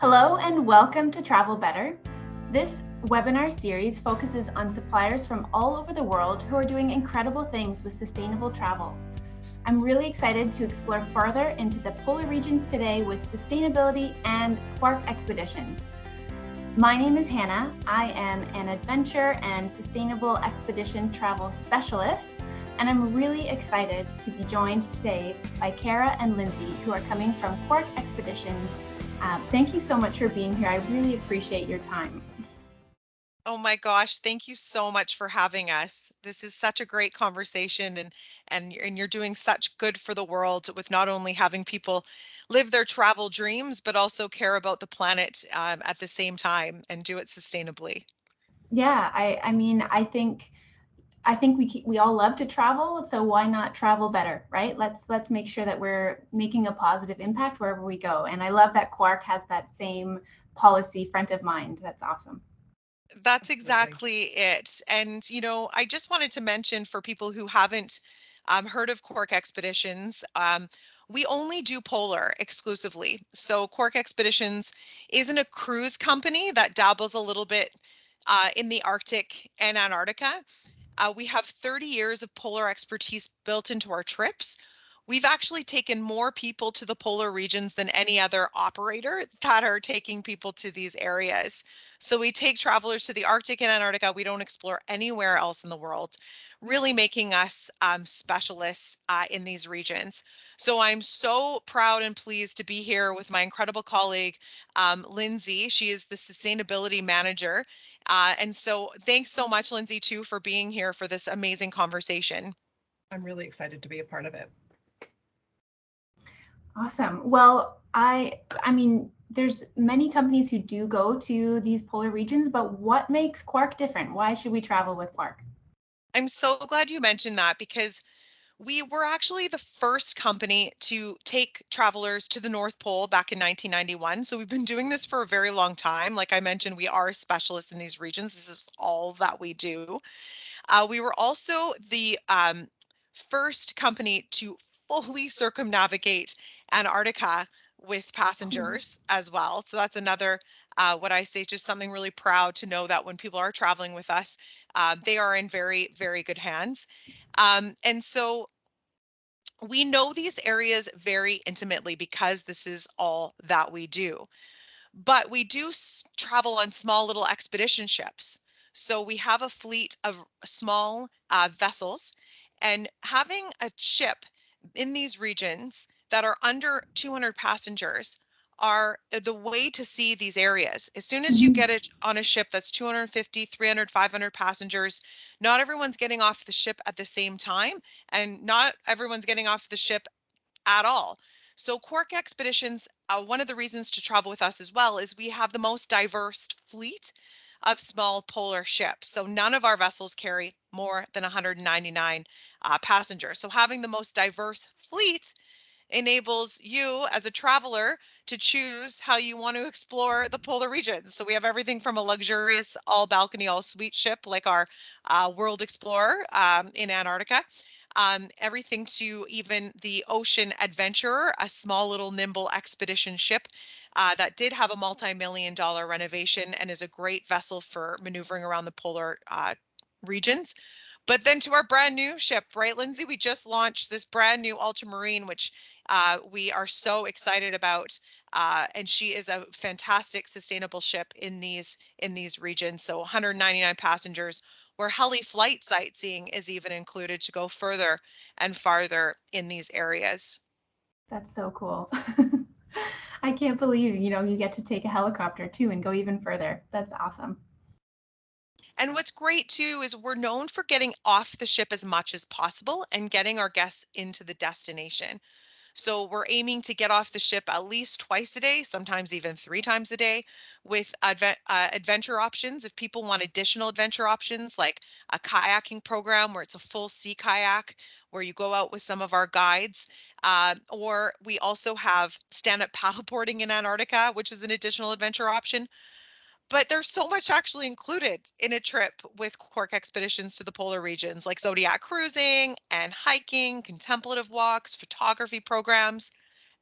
Hello and welcome to Travel Better. This webinar series focuses on suppliers from all over the world who are doing incredible things with sustainable travel. I'm really excited to explore further into the polar regions today with sustainability and Quark Expeditions. My name is Hannah. I am an adventure and sustainable expedition travel specialist, and I'm really excited to be joined today by Kara and Lindsay, who are coming from Quark Expeditions. Thank you so much for being here. I really appreciate your time. Oh my gosh, thank you so much for having us. This is such a great conversation and you're doing such good for the world with not only having people live their travel dreams, but also care about the planet at the same time and do it sustainably. Yeah, I think we all love to travel, so why not travel better, right? Let's make sure that we're making a positive impact wherever we go. And I love that Quark has that same policy front of mind. That's awesome. That's Absolutely. exactly it. And, I just wanted to mention for people who haven't heard of Quark Expeditions, we only do polar exclusively. So Quark Expeditions isn't a cruise company that dabbles a little bit in the Arctic and Antarctica. We have 30 years of polar expertise built into our trips. We've actually taken more people to the polar regions than any other operator that are taking people to these areas. So we take travelers to the Arctic and Antarctica. We don't explore anywhere else in the world, really making us specialists in these regions. So I'm so proud and pleased to be here with my incredible colleague, Lindsay. She is the sustainability manager. And so thanks so much, Lindsay, too, for being here for this amazing conversation. I'm really excited to be a part of it. Awesome. Well, I mean, there's many companies who do go to these polar regions, but what makes Quark different? Why should we travel with Quark? I'm so glad you mentioned that because we were actually the first company to take travelers to the North Pole back in 1991. So we've been doing this for a very long time. Like I mentioned, we are specialists in these regions. This is all that we do. We were also the first company to fully circumnavigate Antarctica with passengers as well. So that's another, what I say, just something really proud to know that when people are traveling with us, they are in very, very good hands. And so we know these areas very intimately because this is all that we do. But we do travel on small little expedition ships. So we have a fleet of small vessels, and having a ship in these regions that are under 200 passengers are the way to see these areas. As soon as you Mhm. get it on a ship that's 250, 300, 500 passengers, not everyone's getting off the ship at the same time, and not everyone's getting off the ship at all. So Quark Expeditions, one of the reasons to travel with us as well is we have the most diverse fleet of small polar ships. So none of our vessels carry more than 199 passengers. So having the most diverse fleet enables you as a traveler to choose how you want to explore the polar regions. So we have everything from a luxurious all balcony, all suite ship like our World Explorer in Antarctica, everything to even the Ocean Adventurer, a small little nimble expedition ship that did have a multi-million-dollar renovation and is a great vessel for maneuvering around the polar regions. But then to our brand new ship, right, Lindsay? We just launched this brand new Ultramarine, which we are so excited about. And she is a fantastic sustainable ship in these regions. So 199 passengers, where heli flight sightseeing is even included to go further and farther in these areas. That's so cool. I can't believe, you get to take a helicopter too and go even further. That's awesome. And what's great too is we're known for getting off the ship as much as possible and getting our guests into the destination. So we're aiming to get off the ship at least twice a day, sometimes even 3 times a day, with adventure options. If people want additional adventure options, like a kayaking program where it's a full sea kayak, where you go out with some of our guides, or we also have stand-up paddleboarding in Antarctica, which is an additional adventure option. But there's so much actually included in a trip with Quark Expeditions to the polar regions, like zodiac cruising and hiking, contemplative walks, photography programs.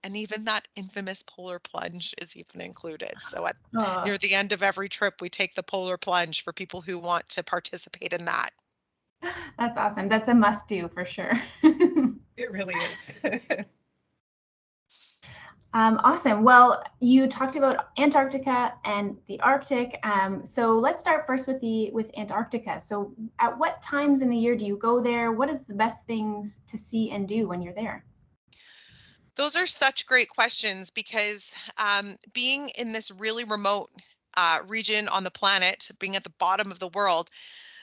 And even that infamous polar plunge is even included. So at Oh, near the end of every trip, we take the polar plunge for people who want to participate in that. that's awesome. That's a must do for sure. It really is. Awesome. Well, you talked about Antarctica and the Arctic. So let's start first with Antarctica. So at what times in the year do you go there? What is the best things to see and do when you're there? Those are such great questions because being in this really remote region on the planet, being at the bottom of the world,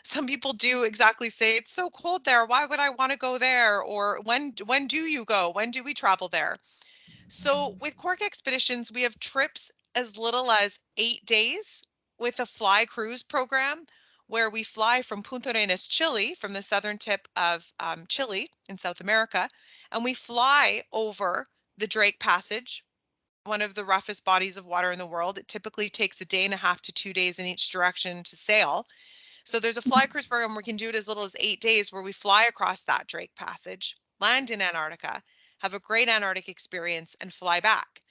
some people do exactly say it's so cold there. Why would I want to go there? Or when do you go? When do we travel there? So with Quark Expeditions, we have trips as little as 8 days with a fly cruise program where we fly from Punta Arenas, Chile, from the southern tip of Chile in South America, and we fly over the Drake Passage, one of the roughest bodies of water in the world. It typically takes a day and a half to 2 days in each direction to sail. So there's a fly cruise program where we can do it as little as 8 days where we fly across that Drake Passage, land in Antarctica, have a great Antarctic experience, and fly back.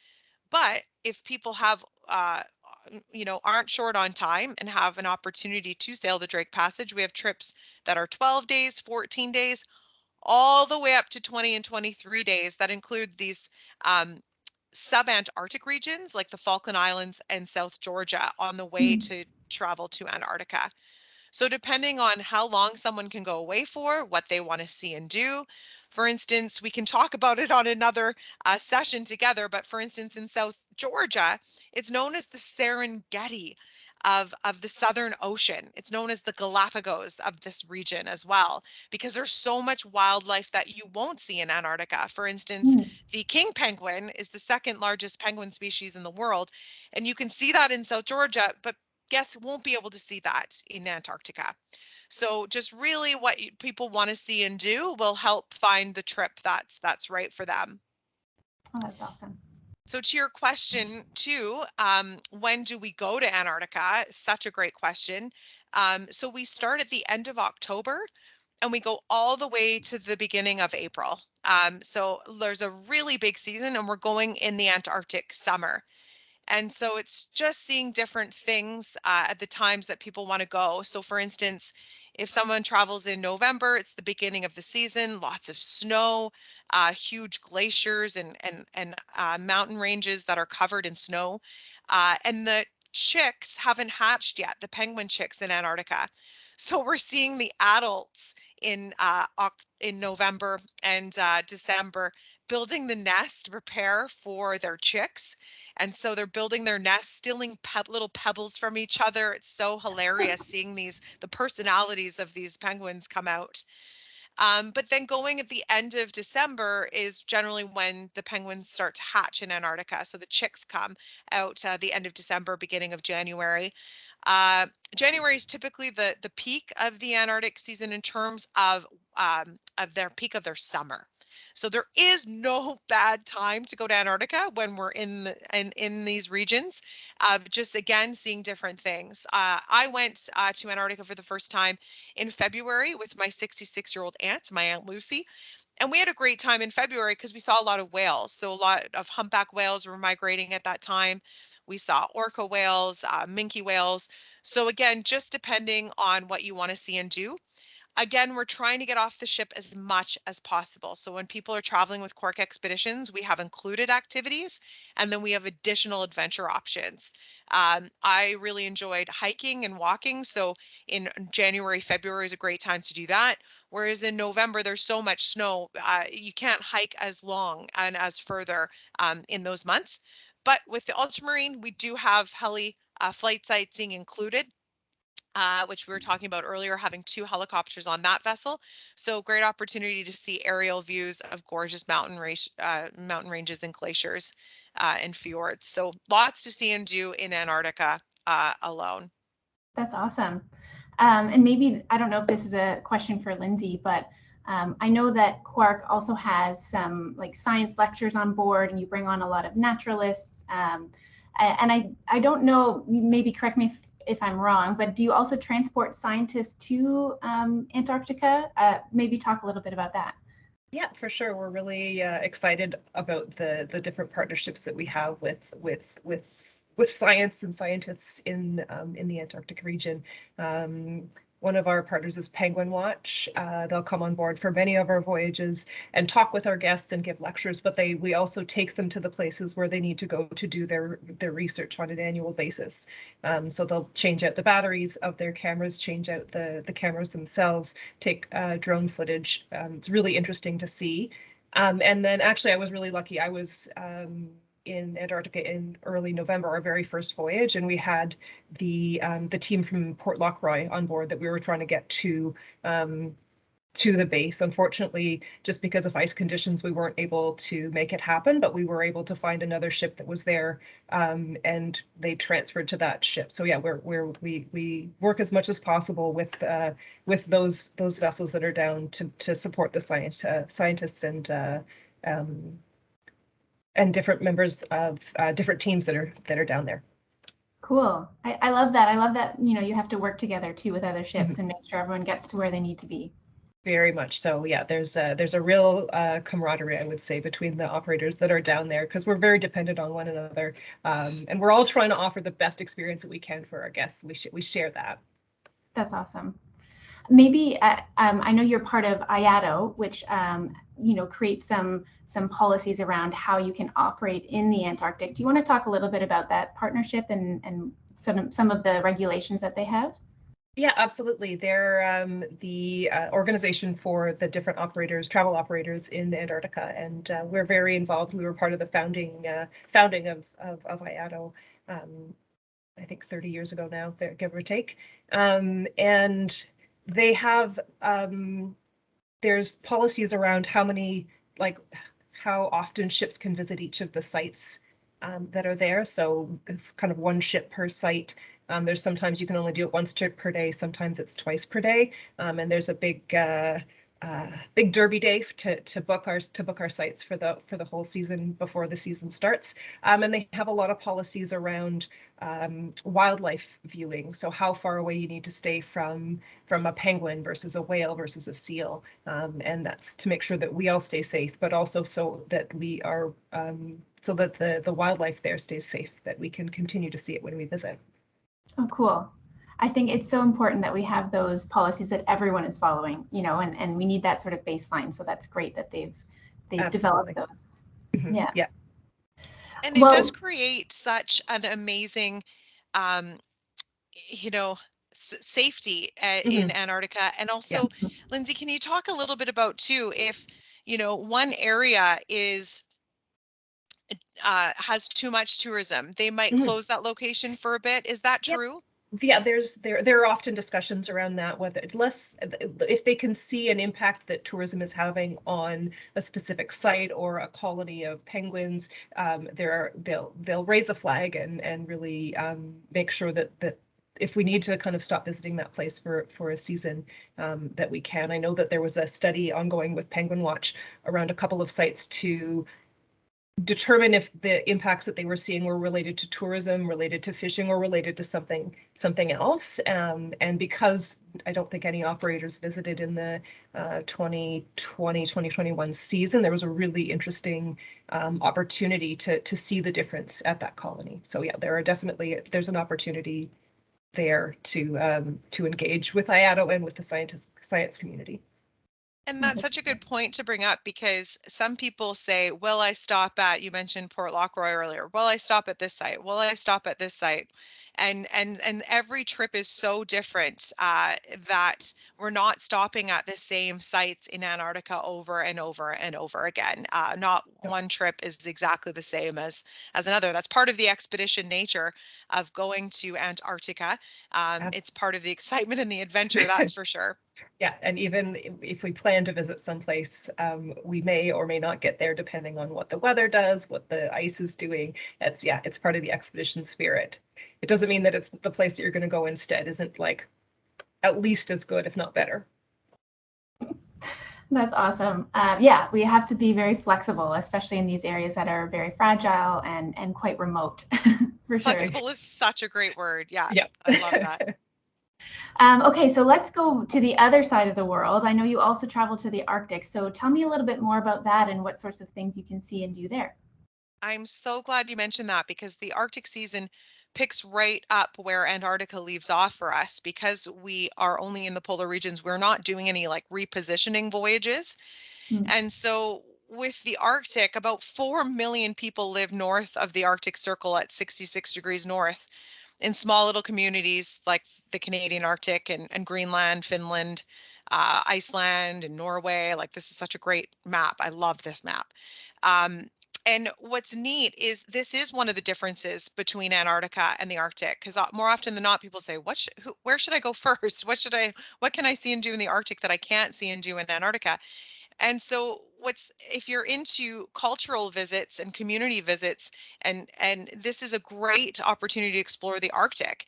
But if people have, aren't short on time and have an opportunity to sail the Drake Passage, we have trips that are 12 days, 14 days, all the way up to 20 and 23 days that include these sub-Antarctic regions like the Falkland Islands and South Georgia on the way to travel to Antarctica. So depending on how long someone can go away for, what they want to see and do, for instance, we can talk about it on another session together, but for instance, in South Georgia, it's known as the Serengeti of the Southern Ocean. It's known as the Galapagos of this region as well, because there's so much wildlife that you won't see in Antarctica. For instance, Mm. the king penguin is the second largest penguin species in the world, and you can see that in South Georgia, but guests won't be able to see that in Antarctica. So just really what people want to see and do will help find the trip that's right for them. Oh, that's awesome. So to your question too, when do we go to Antarctica? Such a great question. So we start at the end of October and we go all the way to the beginning of April. So there's a really big season and we're going in the Antarctic summer. And so it's just seeing different things at the times that people want to go. So for instance, if someone travels in November, it's the beginning of the season, lots of snow, huge glaciers and mountain ranges that are covered in snow. And the chicks haven't hatched yet, the penguin chicks in Antarctica. So we're seeing the adults in November and December building the nest to prepare for their chicks. And so they're building their nest, stealing little pebbles from each other. It's so hilarious seeing the personalities of these penguins come out. But then going at the end of December is generally when the penguins start to hatch in Antarctica. So the chicks come out the end of December, beginning of January. Uh, January is typically the peak of the Antarctic season in terms of their peak of their summer. So there is no bad time to go to Antarctica when we're in these regions. Just again seeing different things. I went to Antarctica for the first time in February with my 66-year-old aunt, my Aunt Lucy. And we had a great time in February because we saw a lot of whales. So a lot of humpback whales were migrating at that time. We saw orca whales, minke whales. So again, just depending on what you want to see and do. Again, we're trying to get off the ship as much as possible. So when people are traveling with Quark Expeditions, we have included activities and then we have additional adventure options. I really enjoyed hiking and walking. So in January, February is a great time to do that. Whereas in November, there's so much snow, you can't hike as long and as further in those months. But with the ultramarine, we do have heli flight sightseeing included. Which we were talking about earlier, having 2 helicopters on that vessel. So great opportunity to see aerial views of gorgeous mountain ranges and glaciers and fjords. So lots to see and do in Antarctica alone. That's awesome. And maybe, I don't know if this is a question for Lindsay, but I know that Quark also has some like science lectures on board and you bring on a lot of naturalists. And I don't know, maybe correct me if I'm wrong, but do you also transport scientists to Antarctica? Maybe talk a little bit about that. Yeah, for sure. We're really excited about the different partnerships that we have with science and scientists in the Antarctic region. One of our partners is Penguin Watch. They'll come on board for many of our voyages and talk with our guests and give lectures, but we also take them to the places where they need to go to do their research on an annual basis. So they'll change out the batteries of their cameras, change out the cameras themselves, take drone footage. It's really interesting to see. And then actually I was really lucky. I was in Antarctica in early November, our very first voyage, and we had the team from Port Lockroy on board that we were trying to get to the base. Unfortunately, just because of ice conditions, we weren't able to make it happen, but we were able to find another ship that was there, and they transferred to that ship. So yeah, we work as much as possible with those vessels that are down to support the scientists and different members of different teams that are down there. Cool. I love that. I love that, you have to work together too with other ships and make sure everyone gets to where they need to be. Very much so. Yeah, there's a real camaraderie, I would say, between the operators that are down there, because we're very dependent on one another, and we're all trying to offer the best experience that we can for our guests. We share that. That's awesome. Maybe I know you're part of IATO, which creates some policies around how you can operate in the Antarctic. Do you want to talk a little bit about that partnership and some of the regulations that they have? Yeah, absolutely. They're the organization for the different travel operators in Antarctica, and we're very involved. We were part of the founding of IATO. I think 30 years ago now, give or take, and they have there's policies around how often ships can visit each of the sites that are there. So it's kind of one ship per site. There's sometimes you can only do it once per day. Sometimes it's twice per day. And there's a big derby day to book our sites for the whole season before the season starts. And they have a lot of policies around wildlife viewing. So how far away you need to stay from a penguin versus a whale versus a seal. And that's to make sure that we all stay safe, but also so that we are so that the wildlife there stays safe, that we can continue to see it when we visit. Oh, cool. I think it's so important that we have those policies that everyone is following, and we need that sort of baseline. So that's great that they've developed those. Mm-hmm. Yeah. Yeah. And it does create such an amazing, safety in Antarctica. And also, Lindsay, can you talk a little bit about too, if, one area has too much tourism, they might close that location for a bit. Is that true? Yeah, there are often discussions around that, whether if they can see an impact that tourism is having on a specific site or a colony of penguins, they'll raise a flag and really make sure that if we need to kind of stop visiting that place for a season, that we can. I know that there was a study ongoing with Penguin Watch around a couple of sites to determine if the impacts that they were seeing were related to tourism, related to fishing, or related to something else. And because I don't think any operators visited in the 2020-2021 season, there was a really interesting opportunity to see the difference at that colony. So yeah, there's an opportunity there to engage with IATO and with the science community. And that's such a good point to bring up, because some people say, will I stop at, you mentioned Port Lockroy earlier, will I stop at this site? Will I stop at this site? And every trip is so different that we're not stopping at the same sites in Antarctica over and over and over again. Not one trip is exactly the same as another. That's part of the expedition nature of going to Antarctica. It's part of the excitement and the adventure, that's for sure. Yeah, and even if we plan to visit someplace, we may or may not get there depending on what the weather does, what the ice is doing. It's part of the expedition spirit. It doesn't mean that it's the place that you're going to go instead isn't like at least as good, if not better. That's awesome. Yeah, we have to be very flexible, especially in these areas that are very fragile and quite remote. For sure. Flexible is such a great word. Yeah, Yep. I love that. Okay, so let's go to the other side of the world. I know you also travel to the Arctic, so tell me a little bit more about that and what sorts of things you can see and do there. I'm so glad you mentioned that because the Arctic season picks right up where Antarctica leaves off for us because we are only in the polar regions. We're not doing any like repositioning voyages. Hmm. And so with the Arctic, about 4 million people live north of the Arctic Circle at 66 degrees north in small little communities like the Canadian Arctic and Greenland, Finland, Iceland, and Norway. Like, this is such a great map. I love this map. Um, and what's neat is this is one of the differences between Antarctica and the Arctic, because more often than not, people say, where should I go first? What can I see and do in the Arctic that I can't see and do in Antarctica? And so if you're into cultural visits and community visits, and this is a great opportunity to explore the Arctic,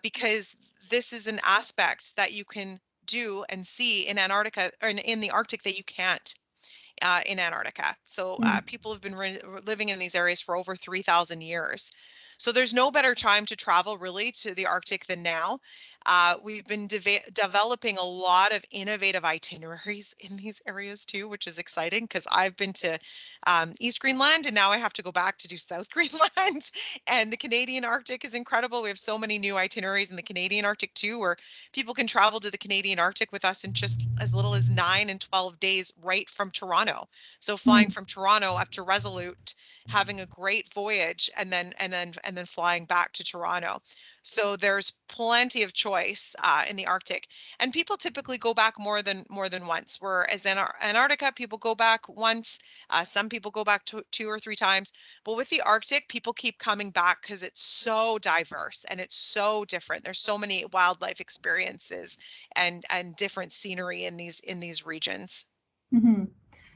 because this is an aspect that you can do and see in Antarctica or in the Arctic that you can't in Antarctica. So Hmm. people have been living in these areas for over 3,000 years. So there's no better time to travel really to the Arctic than now. We've been developing a lot of innovative itineraries in these areas too, which is exciting because I've been to East Greenland and now I have to go back to do South Greenland. And the Canadian Arctic is incredible. We have so many new itineraries in the Canadian Arctic too, where people can travel to the Canadian Arctic with us in just as little as 9 and 12 days right from Toronto. So flying Hmm. from Toronto up to Resolute, having a great voyage, and then flying back to Toronto. So there's plenty of choice in the Arctic, and people typically go back more than once. Whereas in Antarctica, people go back once. Some people go back 2 or 3 times. But with the Arctic, people keep coming back because it's so diverse and it's so different. There's so many wildlife experiences and different scenery in these regions. Hmm.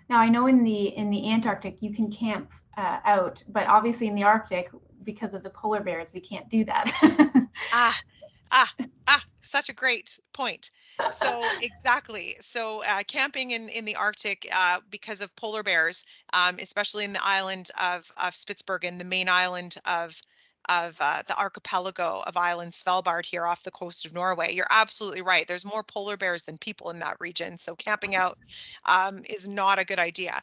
Now I know in the Antarctic you can camp out, but obviously in the Arctic, because of the polar bears, we can't do that. Ah, such a great point. So exactly. So camping in the Arctic because of polar bears, especially in the island of Spitsbergen, the main island of the archipelago of islands Svalbard here off the coast of Norway. You're absolutely right. There's more polar bears than people in that region. So camping out is not a good idea.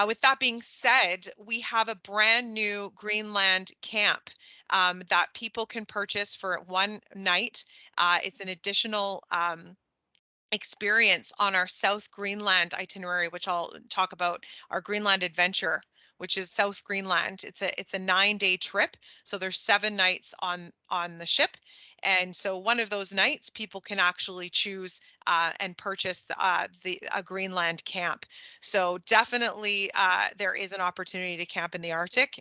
With that being said, we have a brand new Greenland camp that people can purchase for one night. It's an additional experience on our South Greenland itinerary, which I'll talk about, our Greenland adventure, which is South Greenland. It's a 9-day trip, so there's 7 nights on the ship, and so one of those nights people can actually choose and purchase the a Greenland camp. So definitely there is an opportunity to camp in the Arctic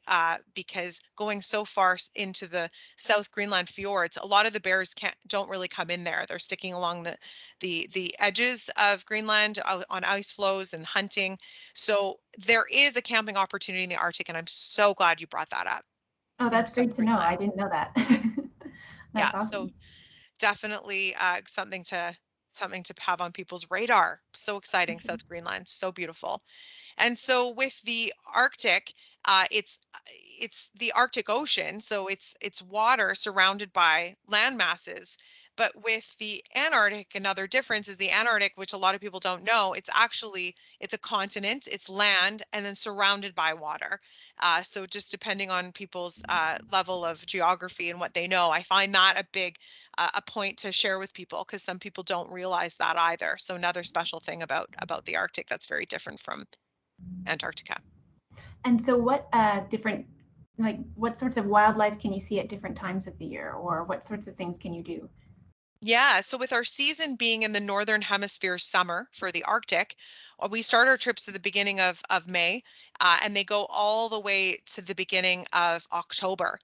because going so far into the South Greenland fjords, a lot of the bears don't really come in there. They're sticking along the edges of Greenland on ice floes and hunting. So there is a camping opportunity in the Arctic, and I'm so glad you brought that up Oh, in that's South great to know. I Greenland. didn't know that. Yeah, That's so awesome. definitely something to have on people's radar. So exciting, South Greenland, so beautiful. And so with the Arctic, it's the Arctic Ocean, so it's water surrounded by land masses. But with the Antarctic, another difference is the Antarctic, which a lot of people don't know, it's a continent, it's land, and then surrounded by water. So just depending on people's level of geography and what they know, I find that a point to share with people because some people don't realize that either. So another special thing about the Arctic that's very different from Antarctica. And so what different like what sorts of wildlife can you see at different times of the year, or what sorts of things can you do? Yeah, so with our season being in the northern hemisphere summer for the Arctic, we start our trips at the beginning of May, and they go all the way to the beginning of October.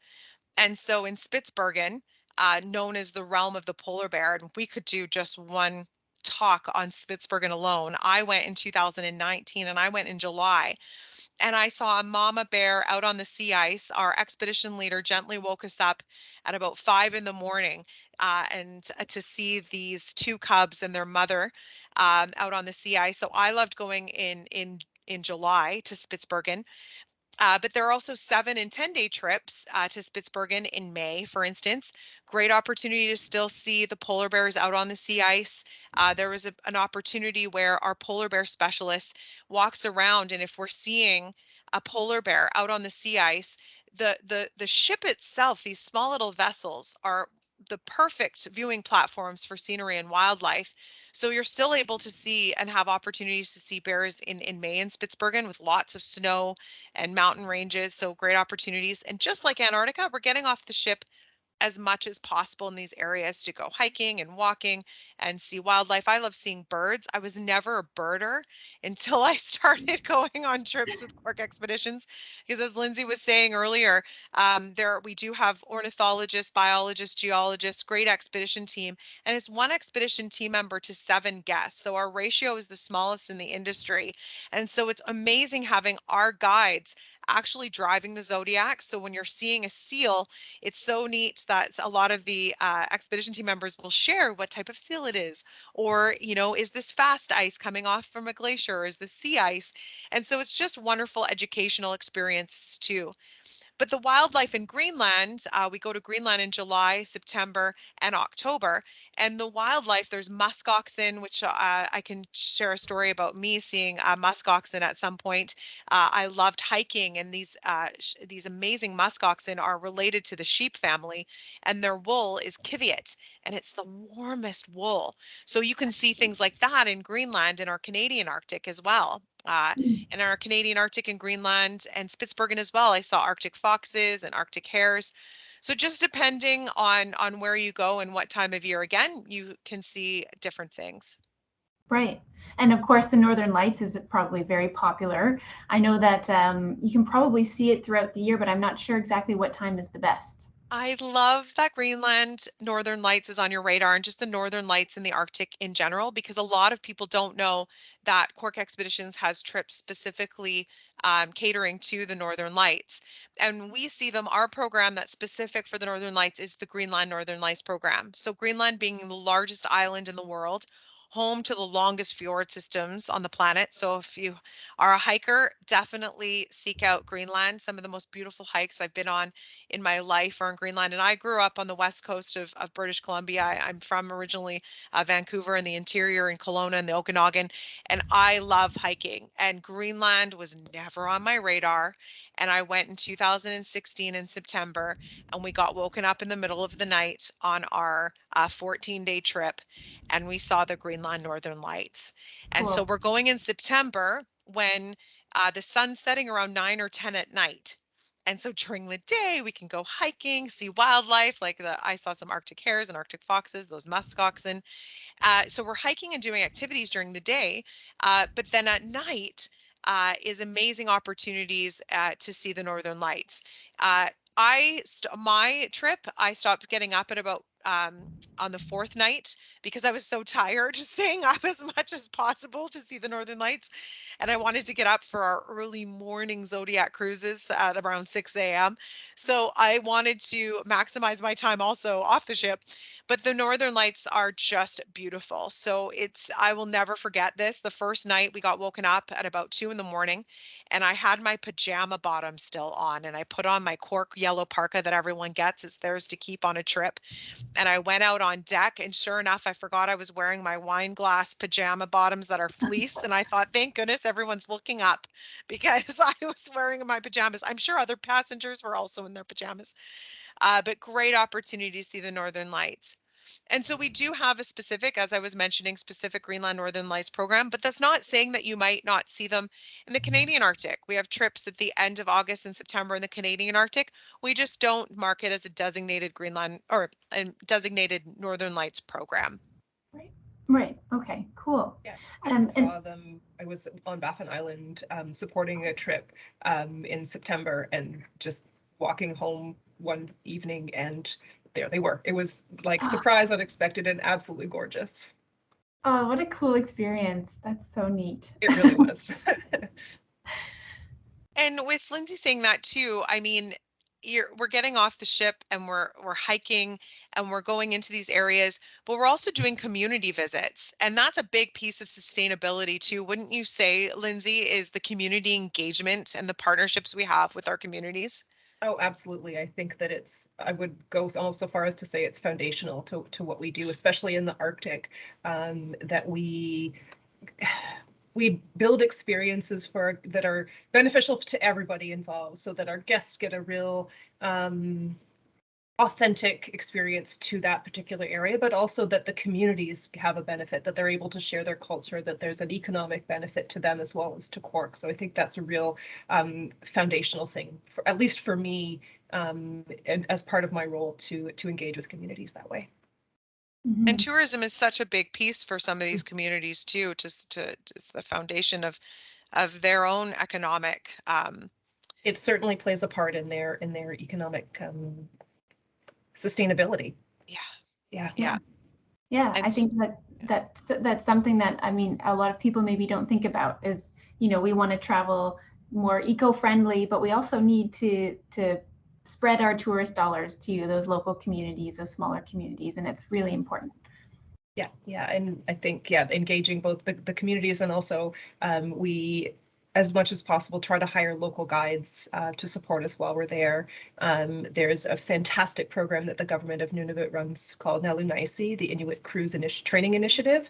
And so in Spitsbergen, known as the realm of the polar bear, and we could do just one talk on Spitsbergen alone. I went in 2019 and I went in July and I saw a mama bear out on the sea ice. Our expedition leader gently woke us up at about 5 in the morning and to see these two cubs and their mother out on the sea ice. So I loved going in July to Spitsbergen. But there are also 7 and 10-day trips to Spitsbergen in May, for instance. Great opportunity to still see the polar bears out on the sea ice. There was an opportunity where our polar bear specialist walks around, and if we're seeing a polar bear out on the sea ice, the ship itself, these small little vessels, are the perfect viewing platforms for scenery and wildlife. So you're still able to see and have opportunities to see bears in May in Spitsbergen with lots of snow and mountain ranges. So great opportunities. And just like Antarctica, we're getting off the ship as much as possible in these areas to go hiking and walking and see wildlife. I love seeing birds. I was never a birder until I started going on trips with Quark Expeditions, because as Lindsay was saying earlier, there we do have ornithologists, biologists, geologists, great expedition team, and it's 1 expedition team member to 7 guests. So our ratio is the smallest in the industry. And so it's amazing having our guides actually driving the Zodiac. So when you're seeing a seal, it's so neat that a lot of the expedition team members will share what type of seal it is, or, is this fast ice coming off from a glacier, or is this sea ice? And so it's just wonderful educational experience too. But the wildlife in Greenland, we go to Greenland in July, September, and October. And the wildlife, there's musk oxen, which I can share a story about me seeing musk oxen at some point. I loved hiking, and these amazing musk oxen are related to the sheep family, and their wool is kiviot, and it's the warmest wool. So you can see things like that in Greenland and our Canadian Arctic as well. In our Canadian Arctic and Greenland and Spitsbergen as well, I saw Arctic foxes and Arctic hares. So just depending on where you go and what time of year, again, you can see different things. Right. And of course, the Northern Lights is probably very popular. I know that you can probably see it throughout the year, but I'm not sure exactly what time is the best. I love that Greenland Northern Lights is on your radar, and just the Northern Lights in the Arctic in general, because a lot of people don't know that Quark Expeditions has trips specifically catering to the Northern Lights. And we see them, our program that's specific for the Northern Lights is the Greenland Northern Lights program. So Greenland being the largest island in the world, home to the longest fjord systems on the planet. So if you are a hiker, definitely seek out Greenland. Some of the most beautiful hikes I've been on in my life are in Greenland. And I grew up on the west coast of British Columbia. I'm from originally Vancouver in the interior, in Kelowna and the Okanagan. And I love hiking. And Greenland was never on my radar. And I went in 2016 in September, and we got woken up in the middle of the night on our 14-day trip, and we saw the Greenland Northern Lights. And so Cool. we're going in September when the sun's setting around 9 or 10 at night. And so during the day, we can go hiking, see wildlife, like I saw some Arctic hares and Arctic foxes, those musk oxen. So we're hiking and doing activities during the day, but then at night is amazing opportunities to see the Northern Lights. My trip, I stopped getting up at about on the 4th night because I was so tired, staying up as much as possible to see the Northern Lights. And I wanted to get up for our early morning Zodiac cruises at around 6 a.m. So I wanted to maximize my time also off the ship. But the Northern Lights are just beautiful. So I will never forget this. The first night we got woken up at about 2 in the morning, and I had my pajama bottom still on, and I put on my cork yellow parka that everyone gets. It's theirs to keep on a trip. And I went out on deck, and sure enough, I forgot I was wearing my wine glass pajama bottoms that are fleece. And I thought, thank goodness everyone's looking up, because I was wearing my pajamas. I'm sure other passengers were also in their pajamas, but great opportunity to see the Northern Lights. And so we do have a specific, as I was mentioning, specific Greenland Northern Lights program, but that's not saying that you might not see them in the Canadian Arctic. We have trips at the end of August and September in the Canadian Arctic. We just don't mark it as a designated Greenland or a designated Northern Lights program. Right. Right. Okay. Cool. Yeah, I saw them. I was on Baffin Island supporting a trip in September, and just walking home one evening, and there they were. It was like surprise, unexpected, and absolutely gorgeous. Oh, what a cool experience. That's so neat. It really was. And with Lindsay saying that too, I mean, we're getting off the ship and we're hiking and we're going into these areas, but we're also doing community visits. And that's a big piece of sustainability too. Wouldn't you say, Lindsay, is the community engagement and the partnerships we have with our communities? Oh, absolutely. I think that I would go almost so far as to say it's foundational to what we do, especially in the Arctic, that we build experiences that are beneficial to everybody involved, so that our guests get a real authentic experience to that particular area, but also that the communities have a benefit, that they're able to share their culture, that there's an economic benefit to them as well as to Quark. So I think that's a real foundational thing, at least for me, and as part of my role to engage with communities that way. And tourism is such a big piece for some of these communities too, just the foundation of their own economic. It certainly plays a part in their economic sustainability. Yeah. Yeah, And I think that's something that, I mean, a lot of people maybe don't think about is, we want to travel more eco-friendly, but we also need to spread our tourist dollars to those local communities, those smaller communities, and it's really important. Yeah, and I think engaging both the communities, and also we, as much as possible, try to hire local guides to support us while we're there. There's a fantastic program that the government of Nunavut runs called Nalunaisi, the Inuit Cruise Training Initiative,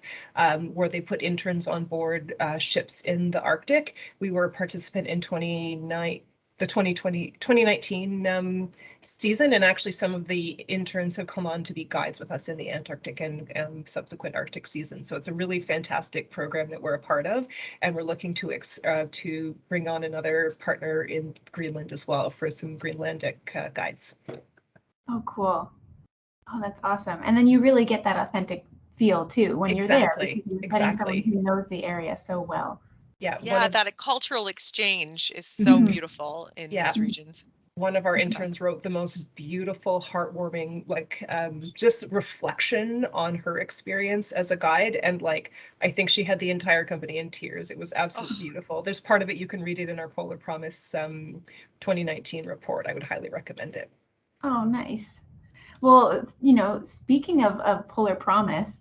where they put interns on board ships in the Arctic. We were a participant in 2019 season, and actually some of the interns have come on to be guides with us in the Antarctic and subsequent Arctic season. So it's a really fantastic program that we're a part of, and we're looking to bring on another partner in Greenland as well for some Greenlandic guides. Oh, cool. Oh, that's awesome. And then you really get that authentic feel too when you're there, because you're letting someone who knows the area so well. Yeah, that a cultural exchange is so beautiful in these regions. One of our interns wrote the most beautiful, heartwarming, just reflection on her experience as a guide. And I think she had the entire company in tears. It was absolutely beautiful. There's part of it, you can read it in our Polar Promise 2019 report. I would highly recommend it. Oh, nice. Well, speaking of Polar Promise,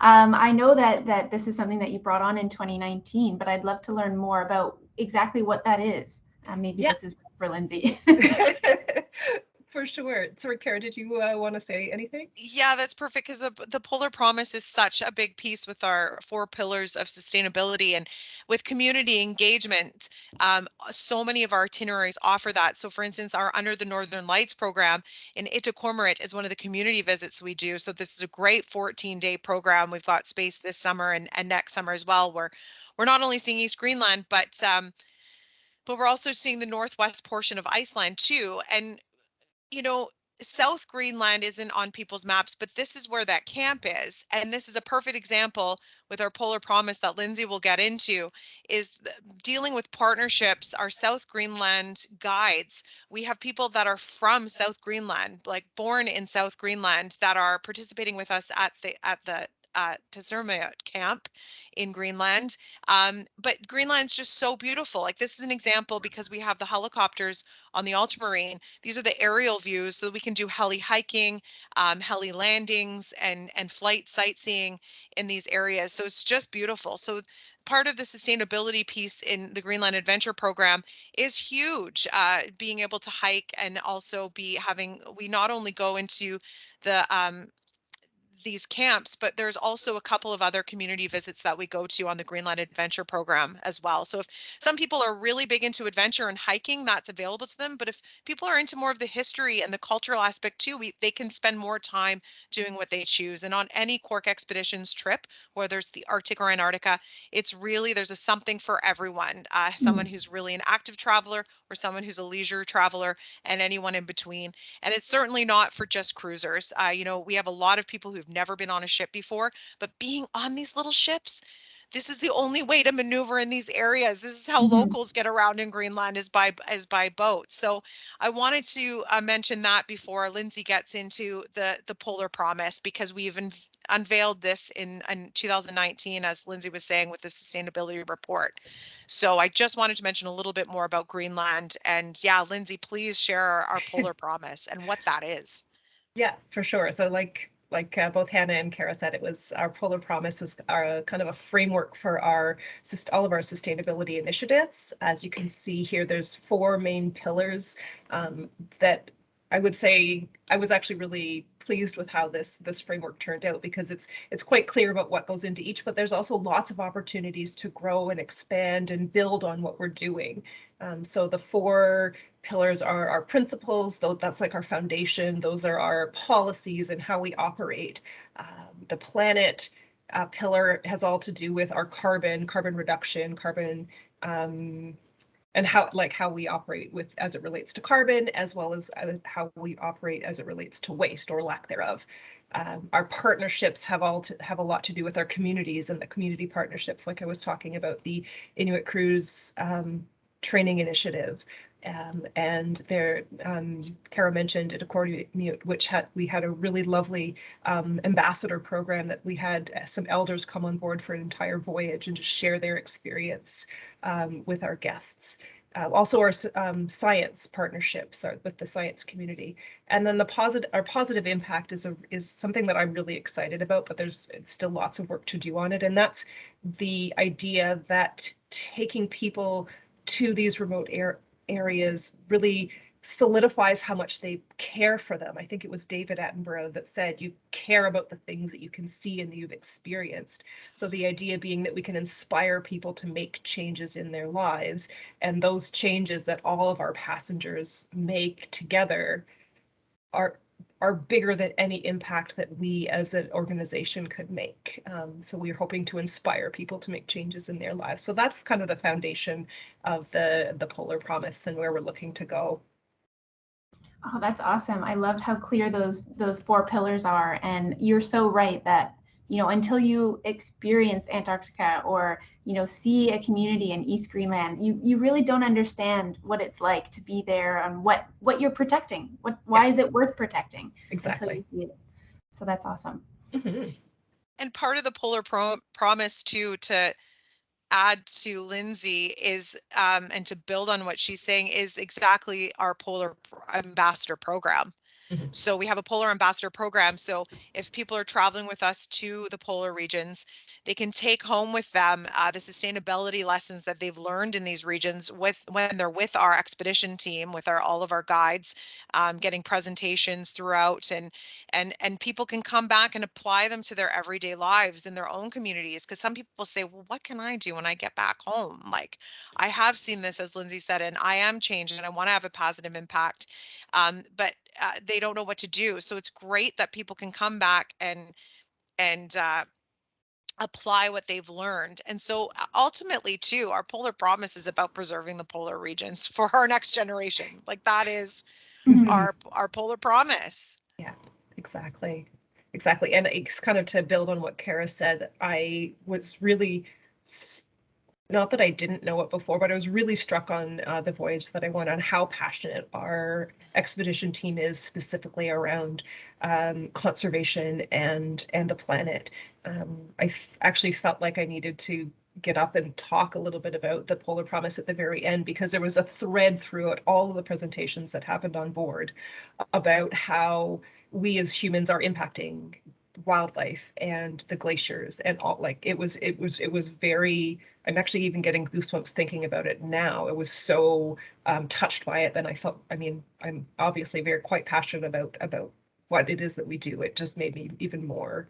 I know that this is something that you brought on in 2019, but I'd love to learn more about exactly what that is. Maybe this is for Lindsay. For sure. Sorry, Kara, did you want to say anything? Yeah, that's perfect, because the Polar Promise is such a big piece with our 4 pillars of sustainability, and with community engagement. So many of our itineraries offer that. So for instance, our Under the Northern Lights program in Itakormorut is one of the community visits we do. So this is a great 14-day program. We've got space this summer and next summer as well, where we're not only seeing East Greenland, but we're also seeing the northwest portion of Iceland too. And South Greenland isn't on people's maps, but this is where that camp is. And this is a perfect example with our Polar Promise that Lindsay will get into, is dealing with partnerships. Our South Greenland guides, we have people that are from South Greenland, born in South Greenland, that are participating with us at the Tsermut camp in Greenland. But Greenland's just so beautiful. This is an example, because we have the helicopters on the ultramarine. These are the aerial views, so that we can do heli hiking, heli landings, and flight sightseeing in these areas. So it's just beautiful. So part of the sustainability piece in the Greenland Adventure Program is huge. Being able to hike, and also we not only go into the these camps, but there's also a couple of other community visits that we go to on the Greenland Adventure Program as well. So if some people are really big into adventure and hiking, that's available to them. But if people are into more of the history and the cultural aspect too, they can spend more time doing what they choose. And on any Quark Expeditions trip, whether it's the Arctic or Antarctica, there's something for everyone. Someone who's really an active traveler, or someone who's a leisure traveler, and anyone in between. And it's certainly not for just cruisers. We have a lot of people who've never been on a ship before, but being on these little ships, this is the only way to maneuver in these areas. This is how locals get around in Greenland, is by boat. So I wanted to mention that before Lindsay gets into the Polar Promise, because we've unveiled this in 2019, as Lindsay was saying, with the sustainability report. So I just wanted to mention a little bit more about Greenland. And yeah, Lindsay, please share our polar promise and what that is. Yeah, for sure. So both Hannah and Kara said, it was our polar promise is our kind of a framework for all of our sustainability initiatives. As you can see here, there's 4 main pillars that I would say I was actually really pleased with how this framework turned out, because it's quite clear about what goes into each, but there's also lots of opportunities to grow and expand and build on what we're doing. So the 4 pillars are our principles, though that's like our foundation. Those are our policies and how we operate. The planet pillar has all to do with our carbon reduction, and how we operate with as it relates to carbon, as well as how we operate as it relates to waste or lack thereof. Our partnerships have a lot to do with our communities and the community partnerships, like I was talking about, the Inuit Cruise training initiative. And there, Kara mentioned at Accordion, which we had a really lovely ambassador program that we had some elders come on board for an entire voyage and just share their experience with our guests. Also, our science partnerships with the science community, and then our positive impact is something that I'm really excited about. But there's still lots of work to do on it, and that's the idea that taking people to these remote areas really solidifies how much they care for them. I think it was David Attenborough that said, you care about the things that you can see and that you've experienced. So the idea being that we can inspire people to make changes in their lives, and those changes that all of our passengers make together are bigger than any impact that we as an organization could make. So we're hoping to inspire people to make changes in their lives. So that's kind of the foundation of the Polar Promise and where we're looking to go. Oh, that's awesome. I loved how clear those 4 pillars are. And you're so right that, until you experience Antarctica or, see a community in East Greenland, you really don't understand what it's like to be there and what you're protecting. Why is it worth protecting? Exactly. So that's awesome. Mm-hmm. And part of the Polar Promise too, to add to Lindsay, is and to build on what she's saying, is exactly our Polar Ambassador program. Mm-hmm. So we have a Polar Ambassador program. So if people are traveling with us to the polar regions, they can take home with them the sustainability lessons that they've learned in these regions when they're with our expedition team, with all of our guides, getting presentations throughout, and people can come back and apply them to their everyday lives in their own communities. Because some people say, well, what can I do when I get back home? Like, I have seen this, as Lindsay said, and I am changing and I want to have a positive impact. But they don't know what to do. So it's great that people can come back and apply what they've learned. And so ultimately too, our Polar Promise is about preserving the polar regions for our next generation. Like, that is our Polar Promise. Yeah, exactly. And it's kind of to build on what Kara said, I was really, not that I didn't know it before, but I was really struck on the voyage that I went on, how passionate our expedition team is specifically around conservation and the planet. I actually felt like I needed to get up and talk a little bit about the Polar Promise at the very end, because there was a thread throughout all of the presentations that happened on board about how we as humans are impacting wildlife and the glaciers and all. Like, it was very, I'm actually even getting goosebumps thinking about it now. It was so touched by it. Then I felt, I'm obviously quite passionate about what it is that we do. It just made me even more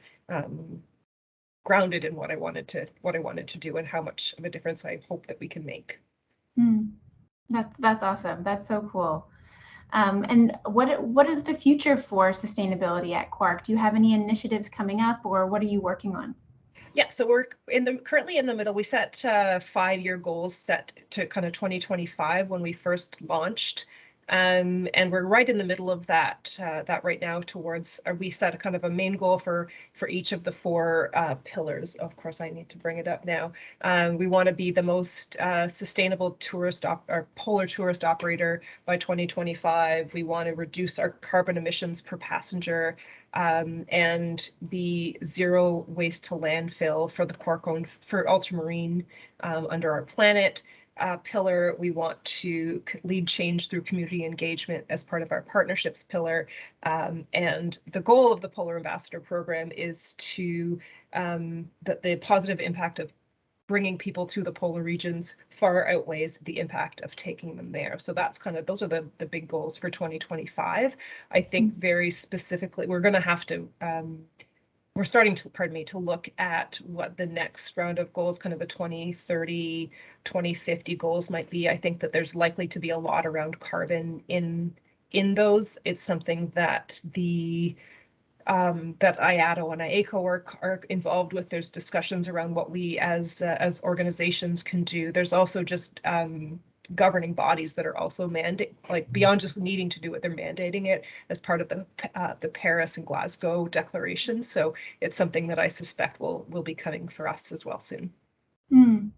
grounded in what I wanted to do and how much of a difference I hope that we can make. That's awesome. That's so cool. And what is the future for sustainability at Quark? Do you have any initiatives coming up, or what are you working on? Yeah, so we're currently in the middle. We set 5-year goals set to kind of 2025 when we first launched. And we're right in the middle of that right now towards, we set a kind of a main goal for each of the 4 pillars. Of course, I need to bring it up now. We want to be the most sustainable polar tourist operator by 2025. We want to reduce our carbon emissions per passenger and the zero waste to landfill for the Quark for ultramarine under our planet pillar. We want to lead change through community engagement as part of our partnerships pillar. And the goal of the Polar Ambassador Program is to that the positive impact of bringing people to the polar regions far outweighs the impact of taking them there. So that's those are the big goals for 2025. I think very specifically, we're going to have to, we're starting to, to look at what the next round of goals, kind of the 2030, 2050 goals might be. I think that there's likely to be a lot around carbon in those. It's something that that IATO and IACO are involved with. There's discussions around what we as organizations can do. There's also just governing bodies that are also beyond just needing to do it, they're mandating it as part of the Paris and Glasgow declarations. So it's something that I suspect will be coming for us as well soon. And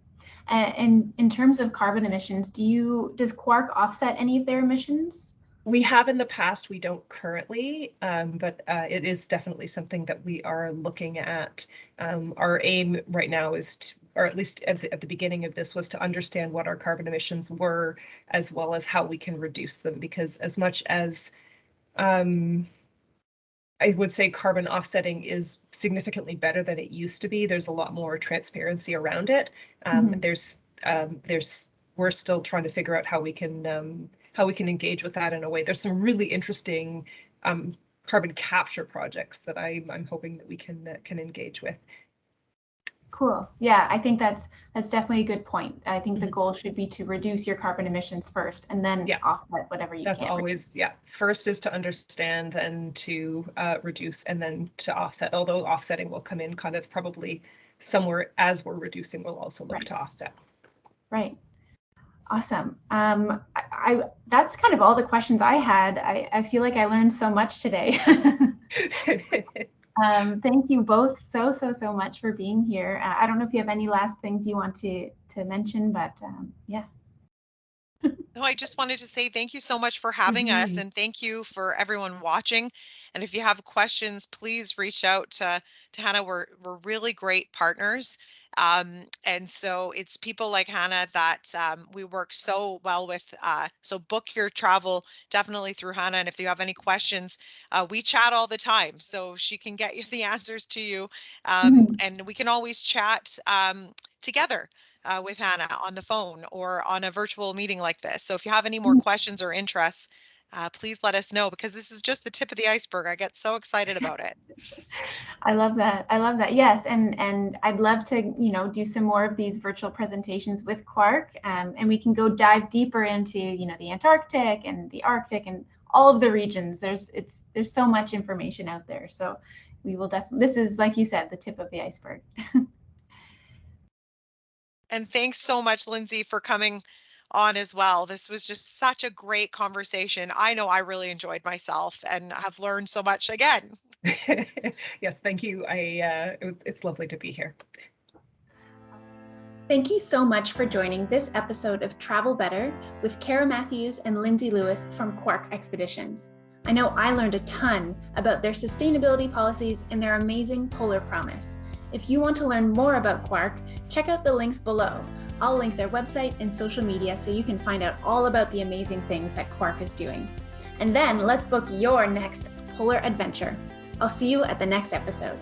in terms of carbon emissions, does Quark offset any of their emissions? We have in the past, we don't currently, but it is definitely something that we are looking at. Our aim right now is to, or at least at the beginning of this, was to understand what our carbon emissions were, as well as how we can reduce them. Because as much as I would say carbon offsetting is significantly better than it used to be, there's a lot more transparency around it. We're still trying to figure out how we can engage with that in a way. There's some really interesting carbon capture projects that I'm hoping that we can engage with. Cool. Yeah, I think that's definitely a good point. I think the goal should be to reduce your carbon emissions first, and then offset whatever you can. That's always, first is to understand, then to reduce, and then to offset. Although offsetting will come in kind of probably somewhere as we're reducing, we'll also look to offset. Right. Awesome. That's kind of all the questions I had. I feel like I learned so much today. Thank you both so much for being here. I don't know if you have any last things you want to mention, but yeah. No, I just wanted to say thank you so much for having us, and thank you for everyone watching. And if you have questions, please reach out to Hannah. We're really great partners. And so it's people like Hannah that we work so well with. So book your travel definitely through Hannah. And if you have any questions, we chat all the time, so she can get you the answers to you. And we can always chat together with Hannah on the phone or on a virtual meeting like this. So if you have any more questions or interests, please let us know, because this is just the tip of the iceberg. I get so excited about it. I love that. I love that. Yes. And I'd love to, do some more of these virtual presentations with Quark, and we can go dive deeper into, the Antarctic and the Arctic and all of the regions. There's so much information out there. So we will definitely, this is, like you said, the tip of the iceberg. And thanks so much, Lindsay, for coming on as well. This was just such a great conversation. I know I really enjoyed myself and have learned so much again. Yes, thank you. It's lovely to be here. Thank you so much for joining this episode of Travel Better with Kara Matthews and Lindsay Lewis from Quark Expeditions. I know I learned a ton about their sustainability policies and their amazing polar promise. If you want to learn more about Quark, check out the links below. I'll link their website and social media so you can find out all about the amazing things that Quark is doing. And then let's book your next polar adventure. I'll see you at the next episode.